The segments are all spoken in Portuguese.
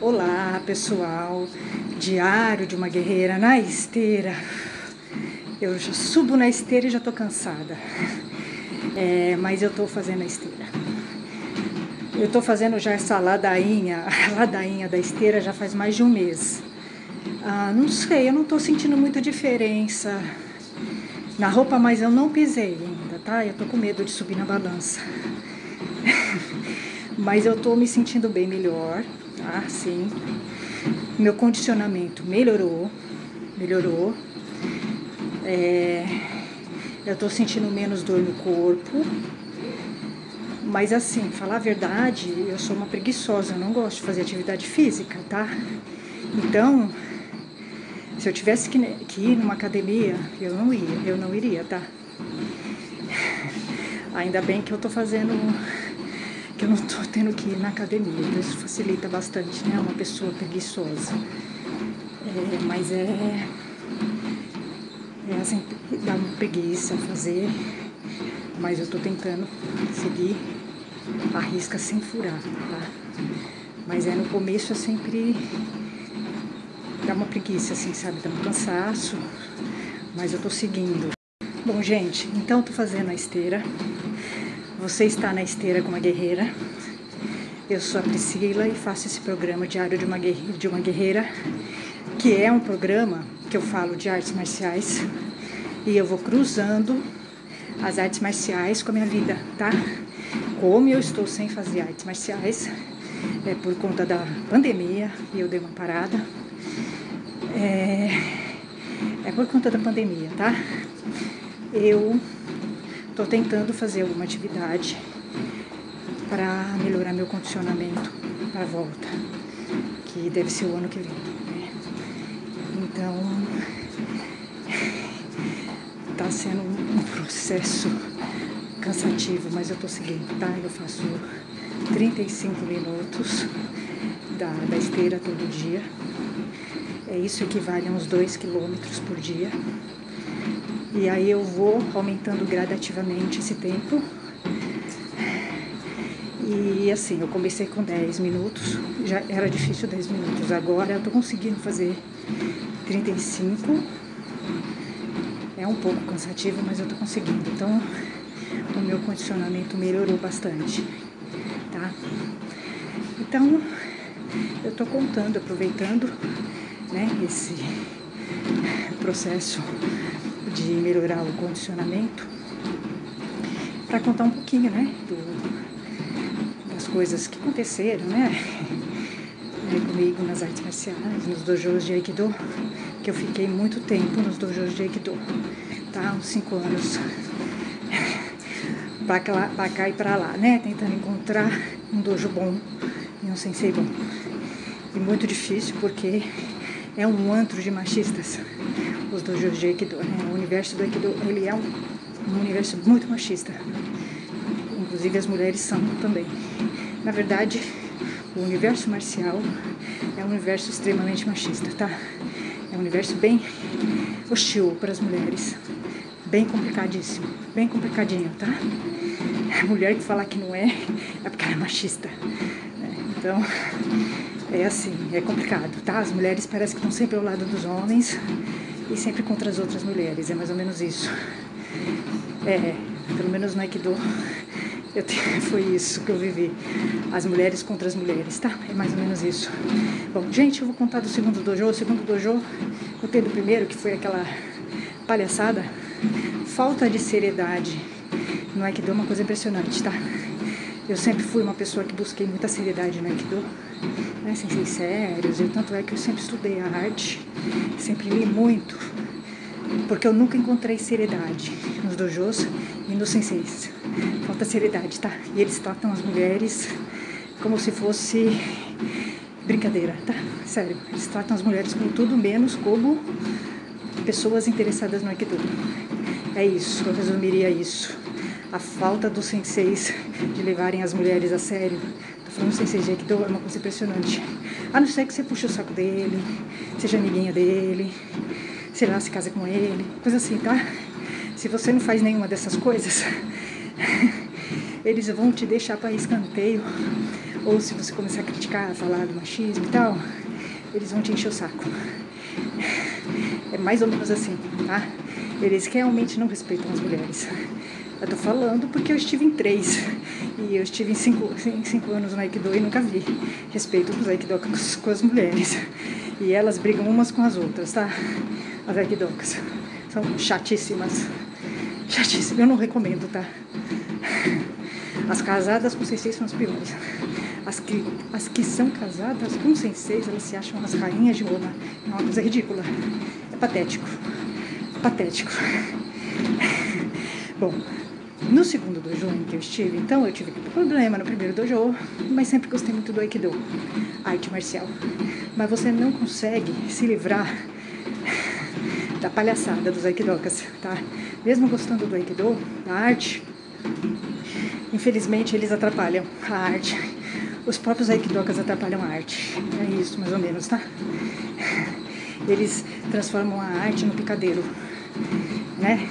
Olá pessoal, diário de uma guerreira na esteira. Eu já subo na esteira e já tô cansada, mas eu tô fazendo a esteira. Eu tô fazendo já essa ladainha, a ladainha da esteira já faz mais de um mês. Não sei, eu não tô sentindo muita diferença na roupa, mas eu não pisei ainda, tá? Eu tô com medo de subir na balança. Mas eu tô me sentindo bem melhor, tá? Sim. Meu condicionamento melhorou. Eu tô sentindo menos dor no corpo. Mas assim, falar a verdade, eu sou uma preguiçosa, eu não gosto de fazer atividade física, tá? Então, se eu tivesse que ir numa academia, eu não iria, tá? Ainda bem que eu tô fazendo, que eu não tô tendo que ir na academia, então isso facilita bastante, né? Uma pessoa preguiçosa. Mas assim, dá uma preguiça fazer, mas eu tô tentando seguir a risca sem furar, tá? Mas no começo eu sempre dá uma preguiça, assim, sabe? Dá um cansaço, mas eu tô seguindo. Bom, gente, então eu tô fazendo a esteira. Você está na esteira com uma guerreira. Eu sou a Priscila e faço esse programa Diário de uma Guerreira, que é um programa que eu falo de artes marciais e eu vou cruzando as artes marciais com a minha vida, tá? Como eu estou sem fazer artes marciais, por conta da pandemia, e eu dei uma parada, por conta da pandemia, tá? Eu tô tentando fazer alguma atividade para melhorar meu condicionamento para a volta, que deve ser o ano que vem, né? Então, tá sendo um processo cansativo, mas eu tô seguindo, tá? Eu faço 35 minutos da esteira todo dia. Isso equivale a uns 2 quilômetros por dia. E aí eu vou aumentando gradativamente esse tempo. E assim, eu comecei com 10 minutos, já era difícil 10 minutos. Agora eu tô conseguindo fazer 35. É um pouco cansativo, mas eu tô conseguindo. Então, o meu condicionamento melhorou bastante, tá? Então, eu tô contando, aproveitando, né, esse processo de melhorar o condicionamento para contar um pouquinho, né, das coisas que aconteceram, né, comigo nas artes marciais, nos dojos de Aikido, que eu fiquei muito tempo nos dojos de Aikido, tá, uns 5 anos, pra cá e pra lá, né, tentando encontrar um dojo bom e um sensei bom. E muito difícil porque é um antro de machistas, os dojos de Aikido, né? O universo do Aikido, ele é um universo muito machista. Inclusive as mulheres são também. Na verdade, o universo marcial é um universo extremamente machista, tá? É um universo bem hostil para as mulheres. Bem complicadíssimo, bem complicadinho, tá? A mulher que falar que não é porque ela é machista. Então, é assim, é complicado, tá? As mulheres parecem que estão sempre ao lado dos homens e sempre contra as outras mulheres, é mais ou menos isso. Pelo menos no Aikido, foi isso que eu vivi. As mulheres contra as mulheres, tá? É mais ou menos isso. Bom, gente, eu vou contar do segundo dojo. O segundo dojo, contei do primeiro, que foi aquela palhaçada. Falta de seriedade no Aikido é uma coisa impressionante, tá? Eu sempre fui uma pessoa que busquei muita seriedade no Aikido, né, sem ser sérios, e tanto é que eu sempre estudei a arte, sempre li muito, porque eu nunca encontrei seriedade nos dojos e nos senseis. Falta seriedade, tá? E eles tratam as mulheres como se fosse brincadeira, tá? Sério, eles tratam as mulheres como tudo menos como pessoas interessadas no Aikido. É isso, eu resumiria isso. A falta dos senseis de levarem as mulheres a sério. Tô falando senseis de Aikido, é uma coisa impressionante. A não ser que você puxe o saco dele, seja amiguinha dele, sei lá, se casa com ele, coisa assim, tá? Se você não faz nenhuma dessas coisas, eles vão te deixar para escanteio ou se você começar a criticar, falar do machismo e tal, eles vão te encher o saco. É mais ou menos assim, tá? Eles realmente não respeitam as mulheres. Eu tô falando porque eu estive em 3 e eu estive em 5 anos no Aikido e nunca vi respeito dos Aikidokas com as mulheres. E elas brigam umas com as outras, tá? As Aikidokas são chatíssimas. Chatíssimas, eu não recomendo, tá? As casadas com senseis são as piores. As que são casadas com senseis, elas se acham as rainhas de Roma. É uma coisa ridícula. É patético. Patético. Bom, no segundo dojo em que eu estive, então eu tive problema no primeiro dojo, mas sempre gostei muito do Aikido, arte marcial. Mas você não consegue se livrar da palhaçada dos Aikidokas, tá? Mesmo gostando do Aikido, da arte, infelizmente eles atrapalham a arte. Os próprios Aikidokas atrapalham a arte. É isso, mais ou menos, tá? Eles transformam a arte no picadeiro, né?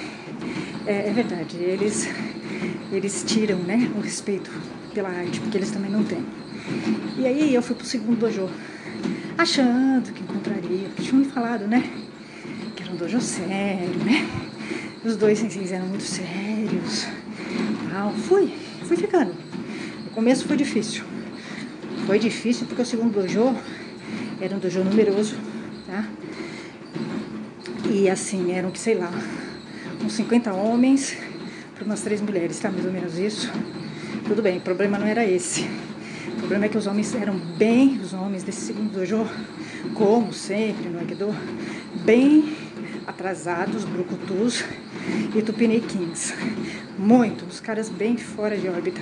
É verdade, eles tiram, né, o respeito pela arte, porque eles também não têm. E aí eu fui pro segundo dojo, achando que encontraria, porque tinham me falado, né, que era um dojo sério, né? Os dois senseis eram muito sérios. Fui ficando. No começo foi difícil. Foi difícil porque o segundo dojo era um dojo numeroso, tá? E assim, eram que, sei lá, uns 50 homens para umas 3 mulheres, tá? Mais ou menos isso. Tudo bem, o problema não era esse. O problema é que os homens eram bem, os homens desse segundo dojo, como sempre no Aikido, bem atrasados, brucutus e tupiniquins. Muito, os caras bem fora de órbita.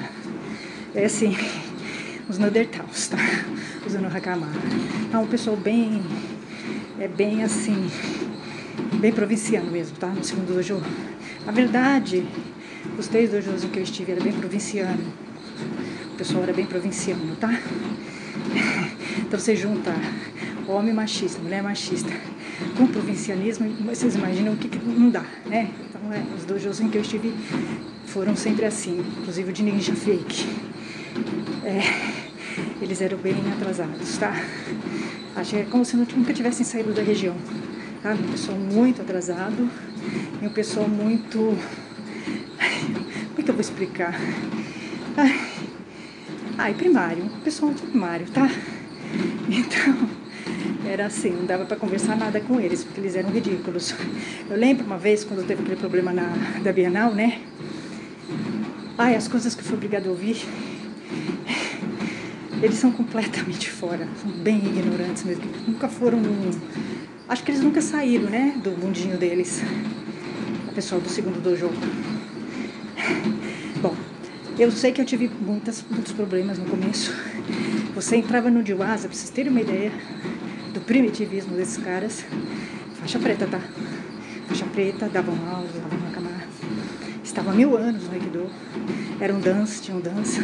É assim, os Neanderthals, tá? Usando o Hakama. Um pessoal bem assim, bem provinciano mesmo, tá? No segundo dojo. Na verdade, os 3 dojos em que eu estive era bem provinciano. O pessoal era bem provinciano, tá? Então você junta homem machista, mulher machista com provincianismo, vocês imaginam o que não dá, né? Então os dojos em que eu estive foram sempre assim, inclusive o de Ninja Fake. Eles eram bem atrasados, tá? Acho que é como se nunca tivessem saído da região. Tá? Um pessoal muito atrasado e um pessoal muito... Como é que eu vou explicar? Primário, um pessoal muito primário, tá? Então, era assim, não dava pra conversar nada com eles, porque eles eram ridículos. Eu lembro uma vez, quando teve aquele problema da Bienal, né? As coisas que eu fui obrigada a ouvir, eles são completamente fora, são bem ignorantes mesmo, nunca foram... Acho que eles nunca saíram, né, do mundinho deles, o pessoal do segundo dojo. Bom, eu sei que eu tive muitos problemas no começo. Você entrava no Jiwaza, pra vocês terem uma ideia do primitivismo desses caras, faixa preta, tá? Faixa preta, davam aulas, davam Hakama. Estava há 1000 anos no Aikido, tinham dança.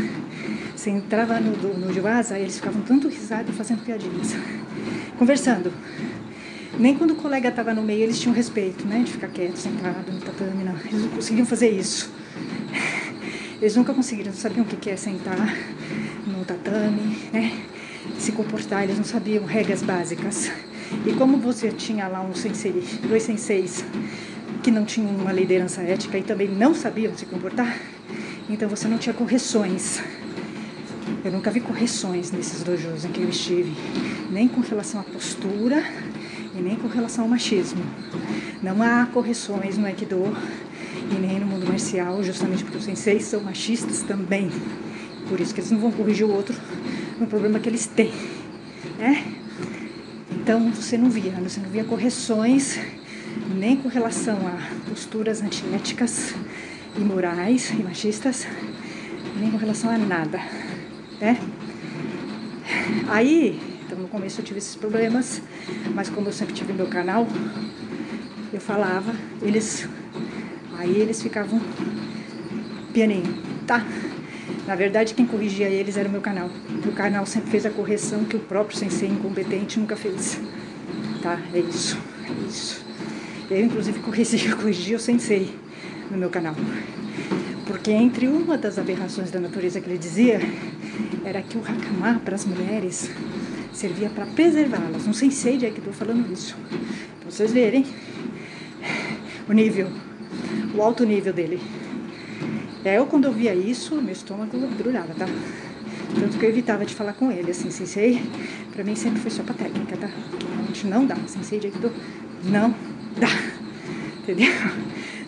Você entrava no Jiwaza, eles ficavam tanto risados e fazendo piadinhas, conversando. Nem quando o colega estava no meio, eles tinham respeito, né? De ficar quieto, sentado no tatame, não. Eles não conseguiam fazer isso. Eles nunca conseguiram, não sabiam o que é sentar no tatame, né? Se comportar, eles não sabiam regras básicas. E como você tinha lá um sensei, 2 senseis, que não tinham uma liderança ética e também não sabiam se comportar, então você não tinha correções. Eu nunca vi correções nesses dojos em que eu estive, nem com relação à postura e nem com relação ao machismo. Não há correções no Aikido e nem no mundo marcial, justamente porque os senseis são machistas também. Por isso que eles não vão corrigir o outro no problema que eles têm, né? Então você não via correções nem com relação a posturas antiéticas, imorais e machistas, nem com relação a nada, né? Aí, então no começo eu tive esses problemas, mas como eu sempre tive meu canal, eu falava, eles ficavam pianinho, tá? Na verdade, quem corrigia eles era o meu canal. O canal sempre fez a correção que o próprio sensei incompetente nunca fez, tá? É isso. Eu, inclusive, corrigia o sensei no meu canal. Porque entre uma das aberrações da natureza que ele dizia era que o Hakama para as mulheres servia para preservá-las. Um sensei de Aikido falando isso. Pra vocês verem o nível, o alto nível dele. Eu, quando eu via isso, meu estômago brulhava, tá? Tanto que eu evitava de falar com ele, assim, sensei, pra mim sempre foi só pra técnica, tá? Realmente não dá, sensei de Aikido não dá, entendeu?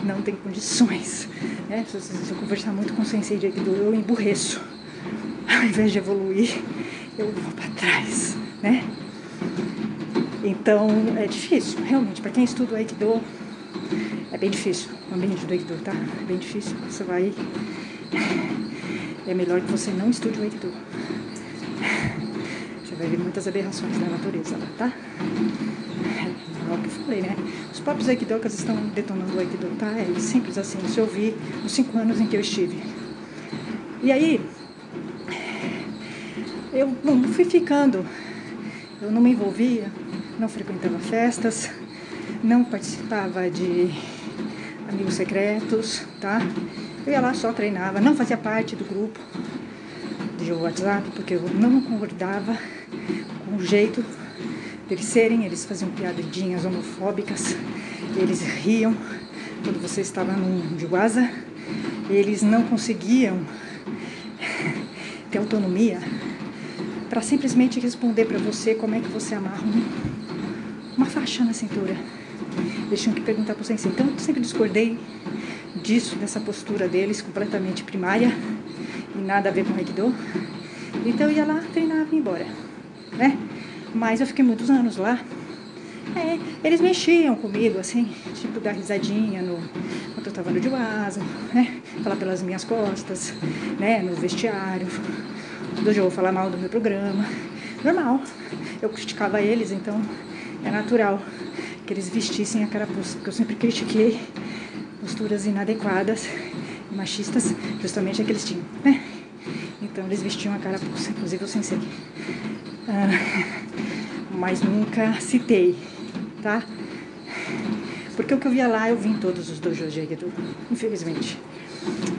Não tem condições, né? Se eu conversar muito com o sensei de Aikido, eu emburreço. Ao invés de evoluir, eu vou pra trás, né? Então, é difícil, realmente, pra quem estuda o Aikido, é bem difícil, o ambiente do Aikido, tá? É bem difícil, você vai... É melhor que você não estude o Aikido. Você vai ver muitas aberrações da natureza lá, tá? É o que eu falei, né? Os próprios Aikidokas estão detonando o Aikido, tá? É simples assim, isso eu vi nos 5 anos em que eu estive. E aí, eu fui ficando, eu não me envolvia, não frequentava festas, não participava de amigos secretos, tá? Eu ia lá, só treinava, não fazia parte do grupo de WhatsApp, porque eu não concordava com o jeito deles serem. Eles faziam piadinhas homofóbicas, eles riam quando você estava num Jiwaza, eles não conseguiam ter autonomia para simplesmente responder para você como é que você amarra uma faixa na cintura. Eles tinham que perguntar para o sensei. Então eu sempre discordei disso, dessa postura deles, completamente primária e nada a ver com o Aikido. Então eu ia lá, treinava e ia embora, né? Mas eu fiquei muitos anos lá. Eles mexiam comigo, assim, tipo, dar risadinha quando eu tava no Jiwaza, né? Falar pelas minhas costas, né? No vestiário, no dojo, falar mal do meu programa. Normal. Eu criticava eles, então é natural que eles vestissem a carapuça, porque eu sempre critiquei posturas inadequadas e machistas, justamente a que eles tinham, né? Então eles vestiam a carapuça, inclusive o sensei. Mas nunca citei, tá? Porque o que eu via lá, eu vi em todos os dojos de Aikido, infelizmente.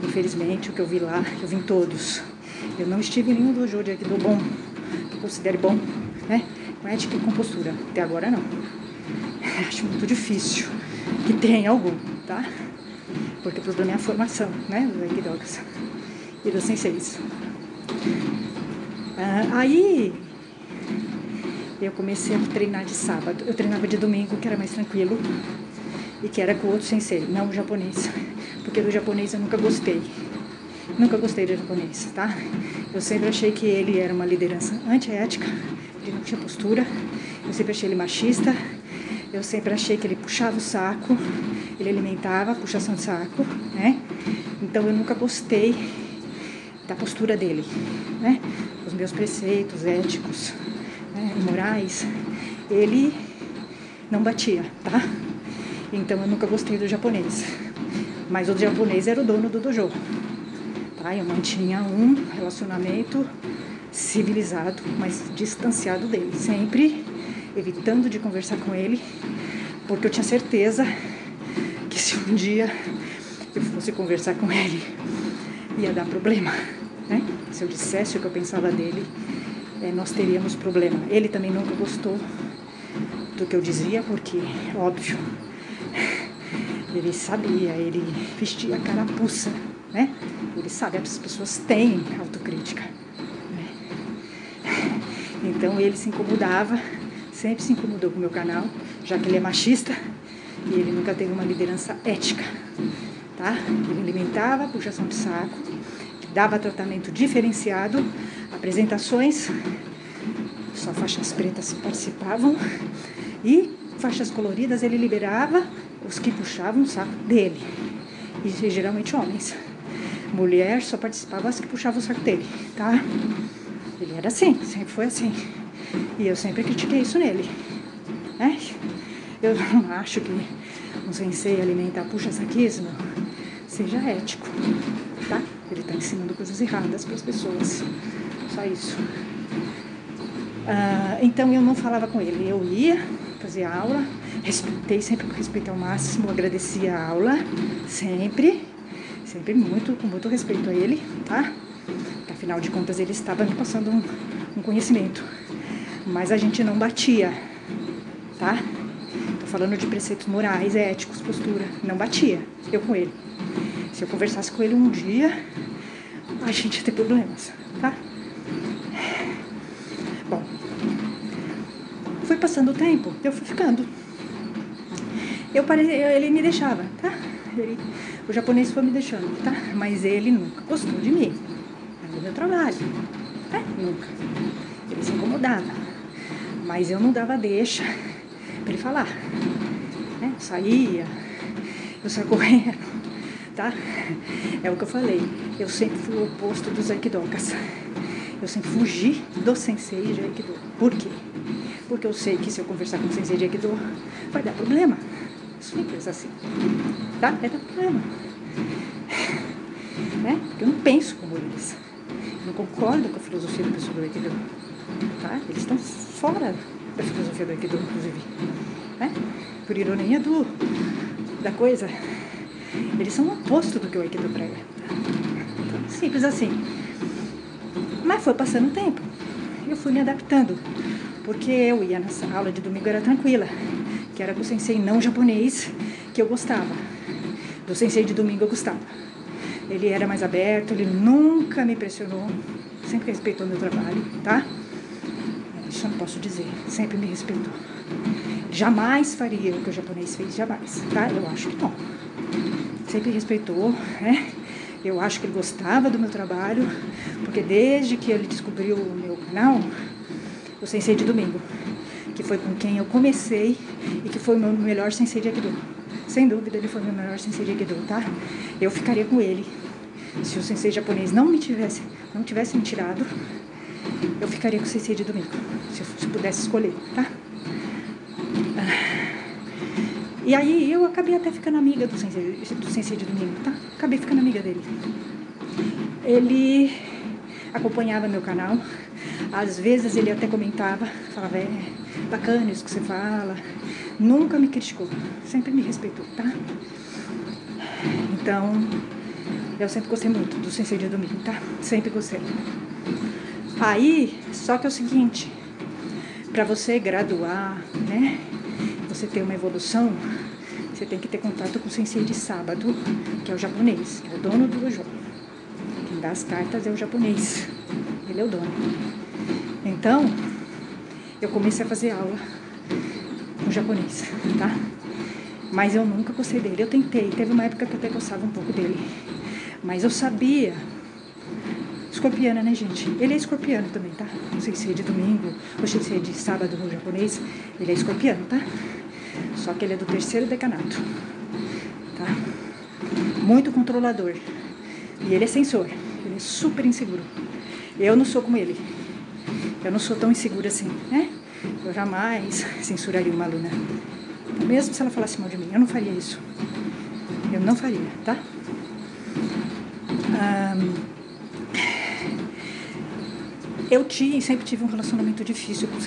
Infelizmente, o que eu vi lá, eu vi em todos. Eu não estive em nenhum dojo de Aikido bom, que eu considere bom, né? Com ética e com postura. Até agora, não. Acho muito difícil que tenha algum, tá? Porque o problema é a formação, né? Dos Aikidokas e dos senseis. Aí eu comecei a treinar de sábado. Eu treinava de domingo, que era mais tranquilo, e que era com outro sensei, não o japonês. Porque do japonês eu nunca gostei. Nunca gostei do japonês, tá? Eu sempre achei que ele era uma liderança antiética, ele não tinha postura. Eu sempre achei ele machista. Eu sempre achei que ele puxava o saco, ele alimentava a puxação de saco, né? Então eu nunca gostei da postura dele, né? Os meus preceitos éticos, né, e morais, ele não batia, tá? Então eu nunca gostei do japonês. Mas o japonês era o dono do dojo, tá? Eu mantinha um relacionamento civilizado, mas distanciado dele, sempre evitando de conversar com ele, porque eu tinha certeza que se um dia eu fosse conversar com ele, ia dar problema, né? Se eu dissesse o que eu pensava dele, nós teríamos problema. Ele também nunca gostou do que eu dizia, porque, óbvio, ele sabia, ele vestia a carapuça, né? Ele sabe, as pessoas têm autocrítica, né? Então ele se incomodava, sempre se incomodou com o meu canal, já que ele é machista e ele nunca teve uma liderança ética, tá? Ele alimentava a puxação de saco, dava tratamento diferenciado, apresentações, só faixas pretas participavam, e faixas coloridas ele liberava os que puxavam o saco dele, e geralmente homens. Mulher só participava as que puxavam o saco dele, tá? Ele era assim, sempre foi assim. E eu sempre critiquei isso nele, né? Eu não acho que um sensei alimentar puxa-saquismo seja ético, tá? Ele está ensinando coisas erradas para as pessoas, só isso. Então eu não falava com ele, eu ia fazer aula, respeitei, sempre respeitei ao máximo, agradecia a aula, sempre com muito respeito a ele, tá? Afinal Afinal de contas, ele estava me passando um conhecimento. Mas a gente não batia, tá? Tô falando de preceitos morais, éticos, postura. Não batia, eu com ele. Se eu conversasse com ele um dia, a gente ia ter problemas, tá? Bom, foi passando o tempo, eu fui ficando. Ele me deixava, tá? O japonês foi me deixando, tá? Mas ele nunca gostou de mim, do meu trabalho, tá? Nunca. Ele se incomodava, mas eu não dava deixa pra ele falar, né? Eu saía correndo, tá? É o que eu falei, eu sempre fui o oposto dos aikidokas. Eu sempre fugi do sensei de aikido. Por quê? Porque eu sei que se eu conversar com o sensei de aikido, vai dar problema. Simples assim, tá? Vai dar problema, né? Porque eu não penso como eles. Eu não concordo com a filosofia do pessoal do aikido, tá? Eles estão fora da filosofia do aikido, inclusive, né? Por ironia da coisa, eles são o oposto do que o aikido prega, tá? Então, simples assim. Mas foi passando o tempo, eu fui me adaptando, porque eu ia nessa aula de domingo, era tranquila, que era com o sensei não japonês, que eu gostava. Do sensei de domingo eu gostava. Ele era mais aberto, ele nunca me pressionou, sempre respeitou meu trabalho, tá? Isso eu não posso dizer, sempre me respeitou. Jamais faria o que o japonês fez, jamais, tá? Eu acho que não. Sempre respeitou, né? Eu acho que ele gostava do meu trabalho, porque desde que ele descobriu o meu canal, o sensei de domingo, que foi com quem eu comecei e que foi o meu melhor sensei de aikido. Sem dúvida, ele foi o meu melhor sensei de aikido, tá? Eu ficaria com ele. Se o sensei japonês não tivesse me tirado, eu ficaria com o sensei de domingo, se eu pudesse escolher, tá? E aí eu acabei até ficando amiga do sensei de domingo, tá? Acabei ficando amiga dele. Ele acompanhava meu canal. Às vezes ele até comentava, falava, bacana isso que você fala. Nunca me criticou, sempre me respeitou, tá? Então, eu sempre gostei muito do sensei de domingo, tá? Sempre gostei. Aí, só que é o seguinte, pra você graduar, né? Você ter uma evolução, você tem que ter contato com o sensei de sábado, que é o japonês, que é o dono do dojo. Quem dá as cartas é o japonês, ele é o dono. Então, eu comecei a fazer aula com o japonês, tá? Mas eu nunca gostei dele, eu tentei, teve uma época que eu até gostava um pouco dele, mas eu sabia, escorpiana, né, gente? Ele é escorpiano também, tá? O sensei de domingo, o sensei de sábado no japonês, ele é escorpiano, tá? Só que ele é do 3º decanato, tá? Muito controlador. E ele é censor, ele é super inseguro. Eu não sou como ele. Eu não sou tão insegura assim, né? Eu jamais censuraria uma aluna. Mesmo se ela falasse mal de mim, eu não faria isso. Eu não faria, tá? Eu sempre tive um relacionamento difícil com o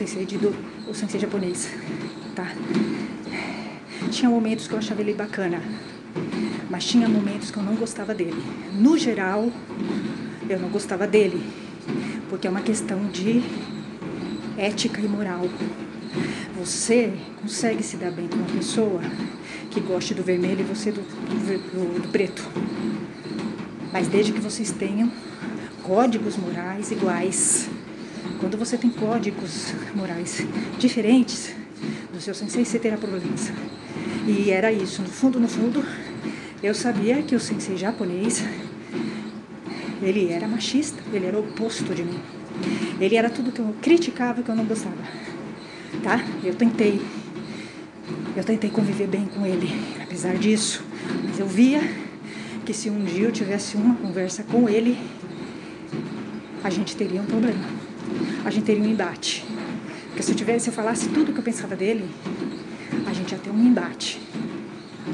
sensei japonês, tá? Tinha momentos que eu achava ele bacana, mas tinha momentos que eu não gostava dele. No geral, eu não gostava dele, porque é uma questão de ética e moral. Você consegue se dar bem com uma pessoa que goste do vermelho e você do preto, mas desde que vocês tenham códigos morais iguais. Quando você tem códigos morais diferentes do seu sensei, você terá problemas. E era isso, no fundo, eu sabia que o sensei japonês, ele era machista, ele era o oposto de mim. Ele era tudo que eu criticava e que eu não gostava, tá? Eu tentei conviver bem com ele, apesar disso, mas eu via que se um dia eu tivesse uma conversa com ele, a gente teria um problema, a gente teria um embate. Porque se eu falasse tudo que eu pensava dele, a gente ia ter um embate,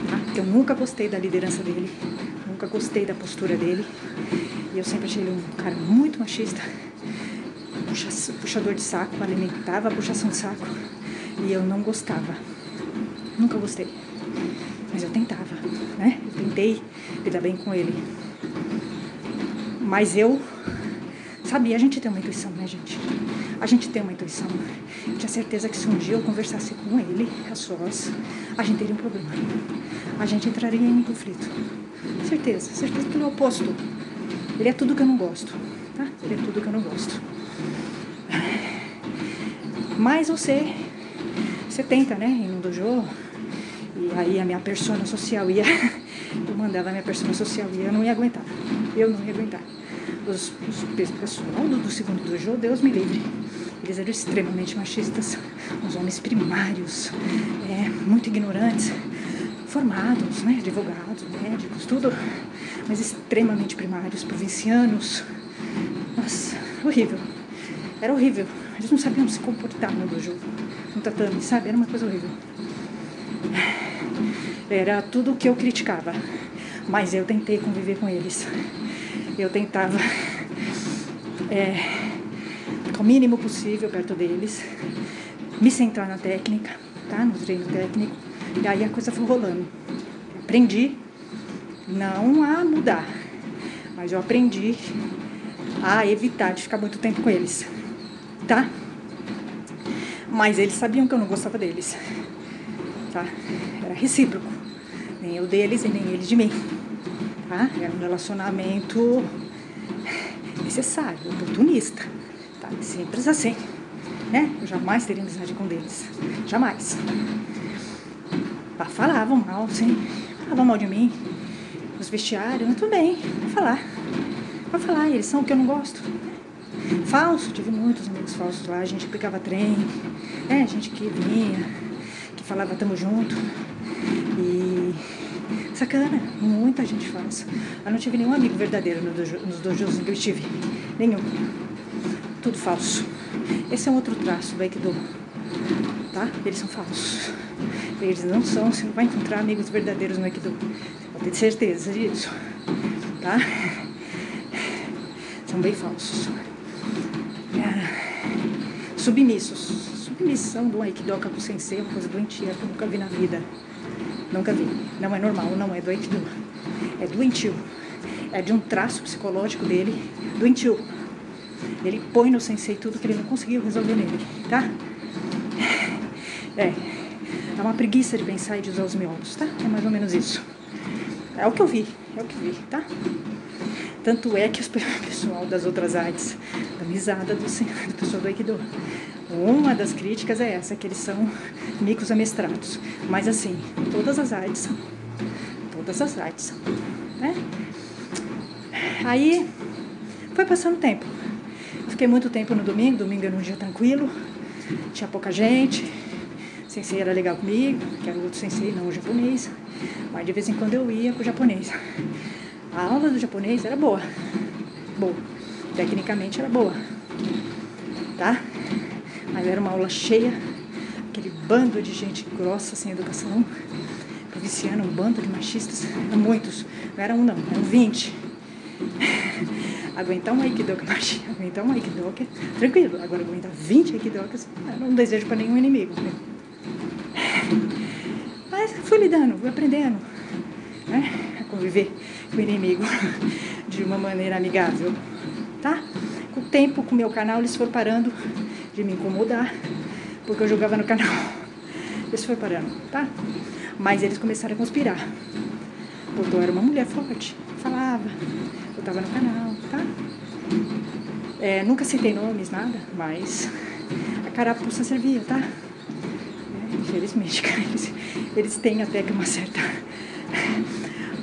tá? Porque eu nunca gostei da liderança dele, nunca gostei da postura dele, e eu sempre achei ele um cara muito machista, puxador de saco, alimentava a puxação de saco, e eu não gostava, nunca gostei, mas eu tentava, né? Eu tentei lidar bem com ele, mas eu Sabia, a gente tem uma intuição, né, gente? A gente tem uma intuição. Eu tinha certeza que se um dia eu conversasse com ele, a sós, a gente teria um problema. A gente entraria em conflito. Certeza que ele é o oposto. Ele é tudo que eu não gosto, tá? Ele é tudo que eu não gosto. Mas você tenta, né, ir no dojo, e aí a minha persona social ia, eu mandava a minha persona social e eu não ia aguentar. Os pessoal do segundo dojo, Deus me livre, eles eram extremamente machistas, uns homens primários, muito ignorantes, formados, né, advogados, médicos, tudo, mas extremamente primários, provincianos. Nossa, horrível, era horrível. Eles não sabiam se comportar no dojo, no tatame, sabe? Era uma coisa horrível. Era tudo o que eu criticava, mas eu tentei conviver com eles. Eu tentava o mínimo possível perto deles, me centrar na técnica, tá? No treino técnico, e aí a coisa foi rolando. Aprendi não a mudar, mas eu aprendi a evitar de ficar muito tempo com eles, tá? Mas eles sabiam que eu não gostava deles, tá? Era recíproco, nem eu deles e nem eles de mim, tá? Era um relacionamento necessário, oportunista, tá? Simples assim, né? Eu jamais teria amizade com eles, jamais. Falavam mal, sim, falavam mal de mim, nos vestiários, mas tudo bem, vai falar, eles são o que eu não gosto. Falso, tive muitos amigos falsos lá, a gente pegava trem, gente que vinha, que falava tamo junto, e sacana, muita gente falsa. Eu não tive nenhum amigo verdadeiro nos dojos que eu tive, nenhum, tudo falso. Esse é um outro traço do Aikido, tá? Eles são falsos, eles não são, você não vai encontrar amigos verdadeiros no Aikido, pode ter certeza disso, tá? São bem falsos. Submissão do Aikidoka com o sensei é uma coisa doentia que eu nunca vi na vida. Nunca vi. Não é normal, não é do Aikido. É doentio. É de um traço psicológico dele, doentio. Ele põe no sensei tudo que ele não conseguiu resolver nele, tá? É uma preguiça de pensar e de usar os miolos, tá? É mais ou menos isso. É o que eu vi, tá? Tanto é que o pessoal das outras artes dá risada do pessoal do Aikido. Uma das críticas é essa, que eles são micos amestrados. Mas assim, todas as artes são, né? Aí, foi passando o tempo. Eu fiquei muito tempo no domingo era um dia tranquilo, tinha pouca gente, o sensei era legal comigo, que era o outro sensei, não o japonês, mas de vez em quando eu ia com o japonês. A aula do japonês era boa, tecnicamente era boa, tá? Mas era uma aula cheia, aquele bando de gente grossa, sem educação, provinciana, um bando de machistas, eram muitos, não era um não, eram 20. Aguentar um Aikidoka tranquilo, agora aguentar 20 Aikidokas, não desejo para nenhum inimigo, né? Mas fui lidando, fui aprendendo, né, a conviver com o inimigo de uma maneira amigável, tá? Com o tempo, com o meu canal, eles foram parando de me incomodar, porque eu jogava no canal. Eles foram parando, tá? Mas eles começaram a conspirar, porque eu era uma mulher forte, falava, eu tava no canal, tá? Nunca citei nomes, nada, mas a carapuça servia, tá? Infelizmente, eles têm até que uma certa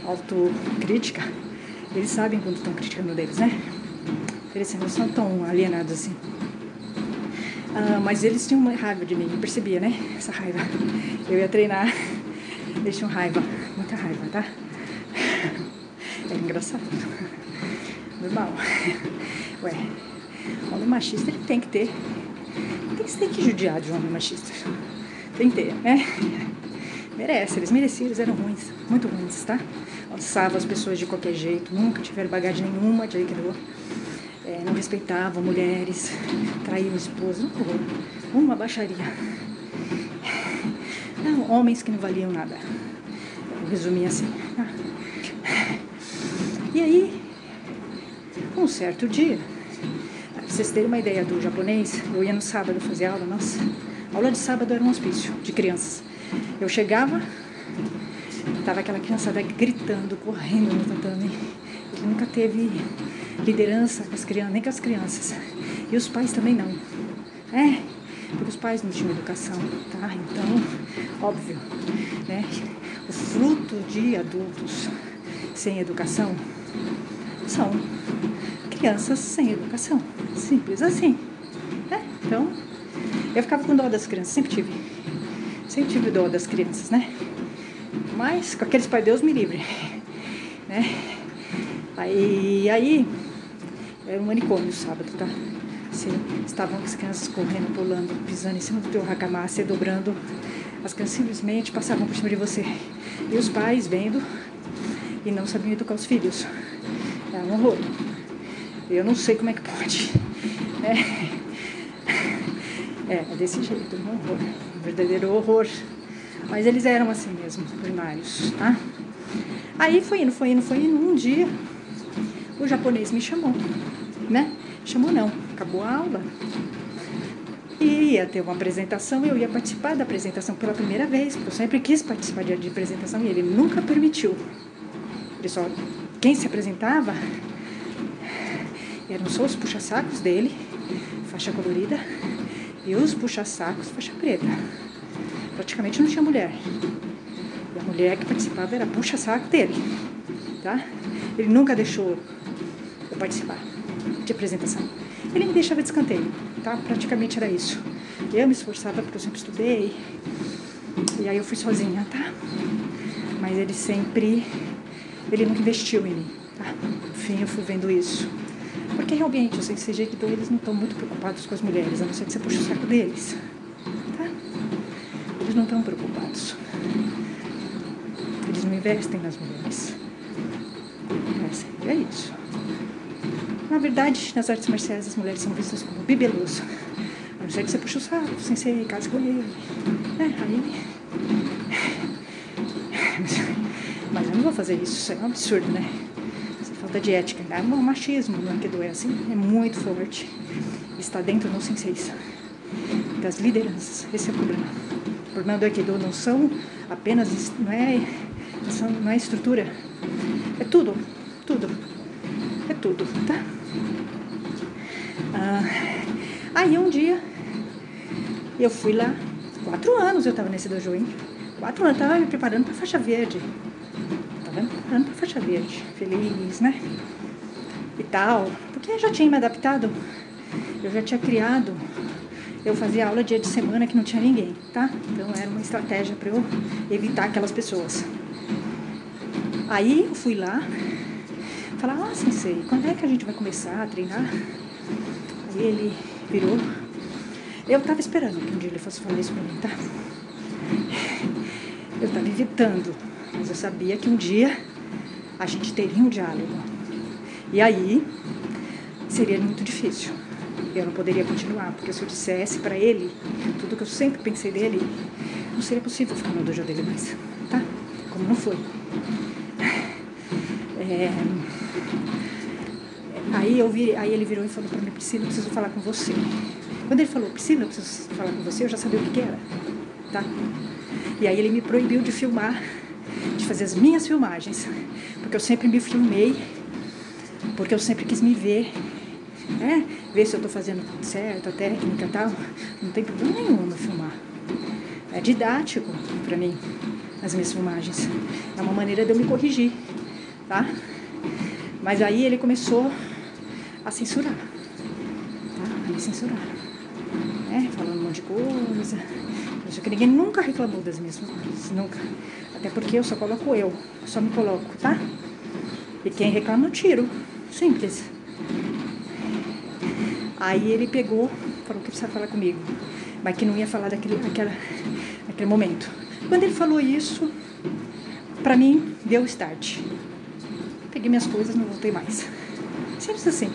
autocrítica, eles sabem quando estão criticando deles, né? Eles não são tão alienados assim. Mas eles tinham uma raiva de mim, eu percebia, né? Essa raiva. Eu ia treinar, eles tinham raiva, muita raiva, tá? Era engraçado. Normal. Homem machista, ele tem que ter. Você tem que judiar de um homem machista. Tem que ter, né? Merece, eles mereciam, eles eram ruins, muito ruins, tá? Alçavam as pessoas de qualquer jeito, nunca tiveram bagagem nenhuma de Aikido. Não respeitavam mulheres, traíam esposa, uma baixaria. Não, homens que não valiam nada. Eu resumi assim. Tá? E aí, um certo dia, vocês terem uma ideia do japonês, eu ia no sábado fazer aula, nossa, aula de sábado era um hospício de crianças. Eu chegava, tava aquela criançada gritando, correndo no tatame. Ele nunca teve liderança com as crianças, nem com as crianças. E os pais também não. Porque os pais não tinham educação, tá? Então, óbvio, né? O fruto de adultos sem educação são crianças sem educação. Simples assim, né? Então, eu ficava com dó das crianças, sempre tive dó das crianças, né? Mas com aqueles pais, Deus me livre, né? Aí era um manicômio sábado, tá? Estavam as crianças correndo, pulando, pisando em cima do teu hakamatsu, dobrando. As crianças simplesmente passavam por cima de você. E os pais vendo e não sabiam educar os filhos. Era um horror. Eu não sei como é que pode, né? É desse jeito, um horror. Um verdadeiro horror. Mas eles eram assim mesmo, primários, tá? Aí foi indo. Um dia, o japonês me chamou, né? Chamou não, acabou a aula. E ia ter uma apresentação, eu ia participar da apresentação pela primeira vez, porque eu sempre quis participar de apresentação e ele nunca permitiu. Quem se apresentava eram só os puxa-sacos dele, faixa colorida, e os puxa-sacos, faixa preta. Praticamente não tinha mulher. E a mulher que participava era puxa-saco dele, tá? Ele nunca deixou eu participar de apresentação. Ele me deixava de escanteio, tá? Praticamente era isso. Eu me esforçava porque eu sempre estudei. E aí eu fui sozinha, tá? Mas ele nunca investiu em mim, tá? No fim eu fui vendo isso. Porque realmente os sensei Aikido, eles não estão muito preocupados com as mulheres, a não ser que você puxe o saco deles, tá? Eles não estão preocupados. Eles não investem nas mulheres. É isso. Na verdade, nas artes marciais, as mulheres são vistas como bibelôs. A não ser que você puxe o saco, sensei, casa com ele. Mas eu não vou fazer isso é um absurdo, né? Essa falta de ética. O machismo no Aikido é assim, é muito forte. Está dentro dos senseis, das lideranças. Esse é o problema. O problema do Aikido não são apenas, não é estrutura. É tudo, tá? Aí um dia eu fui lá, 4 anos eu tava nesse dojo, hein? 4 anos, eu tava me preparando pra faixa verde. Feliz, né? E tal, porque eu já tinha me adaptado, eu já tinha criado, eu fazia aula dia de semana que não tinha ninguém, tá? Então era uma estratégia pra eu evitar aquelas pessoas. Aí eu fui lá, falar, sensei, quando é que a gente vai começar a treinar? Aí ele virou. Eu tava esperando que um dia ele fosse falar isso pra mim, tá? Eu tava evitando, mas eu sabia que um dia a gente teria um diálogo. E aí seria muito difícil. Eu não poderia continuar, porque se eu dissesse pra ele tudo que eu sempre pensei dele, não seria possível ficar no dojo dele mais, tá? Como não foi. Aí ele virou e falou pra mim, Priscila, eu preciso falar com você. Quando ele falou, Priscila, eu preciso falar com você, eu já sabia o que era, tá? E aí ele me proibiu de filmar, de fazer as minhas filmagens, porque eu sempre me filmei, porque eu sempre quis me ver, né? Ver se eu tô fazendo tudo certo, a técnica e tal. Não tem problema nenhum eu filmar. É didático pra mim, as minhas filmagens. É uma maneira de eu me corrigir, tá? Mas aí ele começou a censurar, tá? A me censurar, né? Falando um monte de coisa. Eu sei que ninguém nunca reclamou das minhas filmagens, nunca. Até porque eu só coloco só me coloco, tá? E quem reclama eu tiro, simples. Aí ele pegou, falou que precisava falar comigo, mas que não ia falar naquele momento. Quando ele falou isso, pra mim, deu start. Peguei minhas coisas, não voltei mais. Simples assim,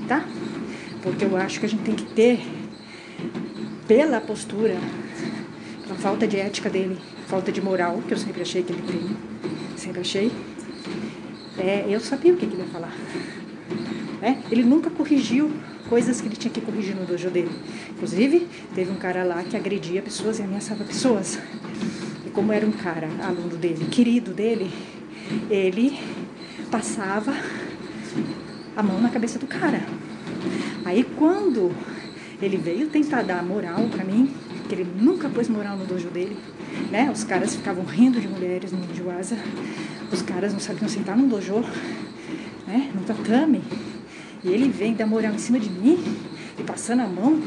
tá? Porque eu acho que a gente tem que ter, pela postura, pela falta de ética dele, falta de moral, que eu sempre achei que ele tem, sempre achei, eu sabia o que ele ia falar. Ele nunca corrigiu coisas que ele tinha que corrigir no dojo dele. Inclusive, teve um cara lá que agredia pessoas e ameaçava pessoas. E como era um cara, aluno dele, querido dele, ele passava a mão na cabeça do cara. Aí quando ele veio tentar dar moral pra mim, que ele nunca pôs moral no dojo dele, né? Os caras ficavam rindo de mulheres no Idiwaza, os caras não sabiam sentar no dojo, né? No tatame, e ele vem dar moral em cima de mim e passando a mão,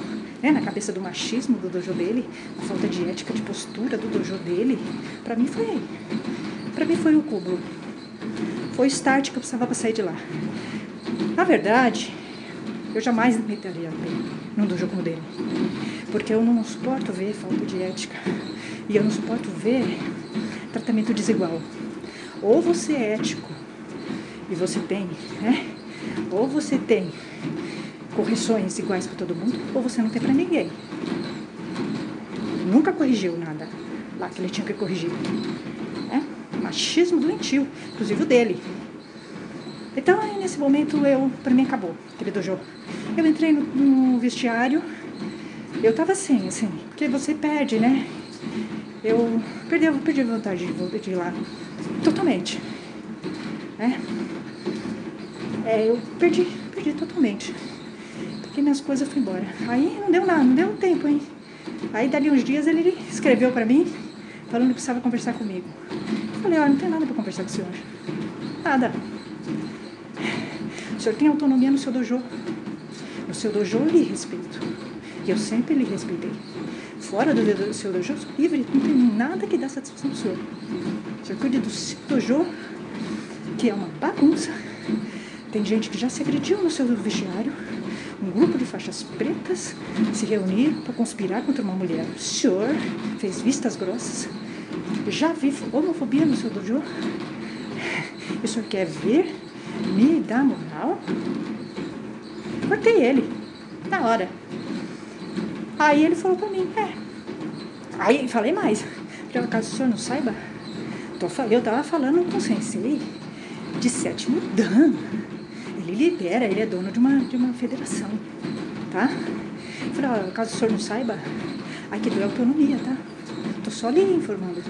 né? Na cabeça do machismo do dojo dele, a falta de ética, de postura do dojo dele. Pra mim foi o cúmulo, foi o start que eu precisava pra sair de lá. Na verdade, eu jamais me meteria num dojo como o dele, porque eu não suporto ver falta de ética e eu não suporto ver tratamento desigual. Ou você é ético e você tem, né? Ou você tem correções iguais para todo mundo, ou você não tem para ninguém. Nunca corrigiu nada lá que ele tinha que corrigir, né? Machismo doentio, inclusive o dele. Então, aí, nesse momento, pra mim acabou aquele dojo. Eu entrei no vestiário, eu tava assim, porque você perde, né? Eu perdi a vontade de ir lá, totalmente, né? Eu perdi totalmente, porque minhas coisas foram embora. Aí não deu nada, não deu tempo, hein? Aí, dali uns dias, ele escreveu pra mim, falando que precisava conversar comigo. Eu falei, não tem nada pra conversar com o senhor. Nada. O senhor tem autonomia no seu dojo. No seu dojo eu lhe respeito. E eu sempre lhe respeitei. Fora do seu dojo, eu sou livre. Não tem nada que dá satisfação pro senhor. O senhor cuide do seu dojo, que é uma bagunça. Tem gente que já se agrediu no seu vestiário. Um grupo de faixas pretas se reuniram para conspirar contra uma mulher. O senhor fez vistas grossas. Já vi homofobia no seu dojo. E o senhor quer ver me dar moral? Cortei ele, na hora. Aí ele falou pra mim, Aí falei mais. Por caso o senhor não saiba, eu tava falando com o sensei de 7º dan. Ele lidera, ele é dono de uma federação, tá? Eu falei, caso o senhor não saiba, Aikido é autonomia, tá? Tô só lhe informando.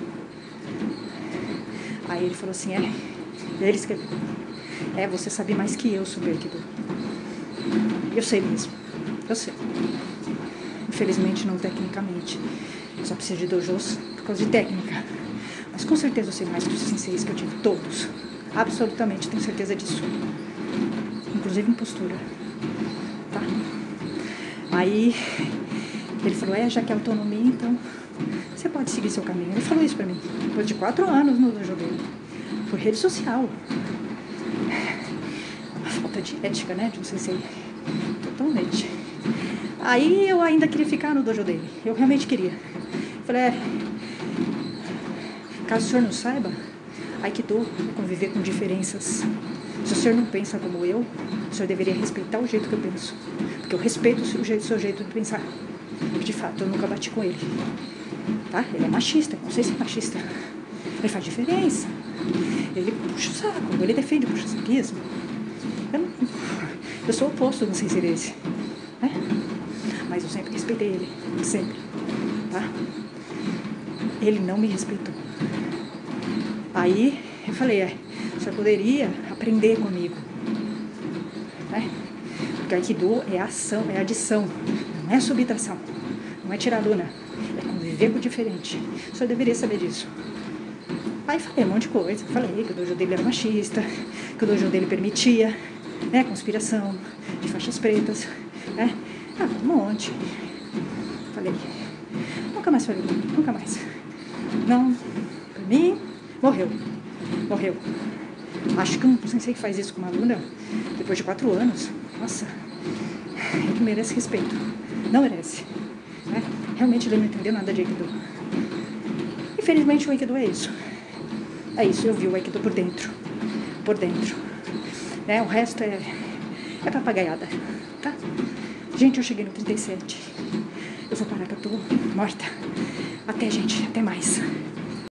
Aí ele falou assim, ele escreveu, você sabe mais que eu sobre Aikido. Eu sei mesmo, eu sei. Infelizmente não tecnicamente. Eu só preciso de dojos por causa de técnica. Mas com certeza eu sei mais que os senseis que eu tive, todos. Absolutamente, tenho certeza disso. Inclusive em postura. Tá? Aí ele falou, já que é autonomia, então você pode seguir seu caminho. Ele falou isso pra mim, depois de 4 anos no dojo dele. Por rede social. A falta de ética, né, de um sensei. Totalmente. Aí eu ainda queria ficar no dojo dele. Eu realmente queria. Falei, caso o senhor não saiba, Aikido é conviver com diferenças. Se o senhor não pensa como eu, o senhor deveria respeitar o jeito que eu penso. Porque eu respeito o seu jeito de pensar. De fato, eu nunca bati com ele. Tá? Ele é machista, não sei se é machista. Ele faz diferença. Ele puxa o saco, ele defende o puxa-saquismo. Eu sou o oposto do sensei desse. Né? Mas eu sempre respeitei ele. Sempre. Tá? Ele não me respeitou. Aí eu falei, o senhor poderia aprender comigo. Né? Porque Aikido é ação, é adição, não é subtração, não é tirar luna, é conviver com o diferente. O senhor deveria saber disso. Aí falei um monte de coisa. Falei que o dojo dele era machista, que o dojo dele permitia, né, conspiração de faixas pretas, né? Um monte. Falei, nunca mais falei, nunca mais. Não, pra mim, morreu. Acho que um sensei que faz isso com uma aluna, depois de 4 anos, nossa, ele merece respeito. Não merece. Né? Realmente ele não entendeu nada de Aikido. Infelizmente o Aikido é isso. É isso, eu vi o Aikido por dentro. Né? O resto é papagaiada, tá? Gente, eu cheguei no 37. Eu vou parar que eu tô morta. Até, gente, até mais.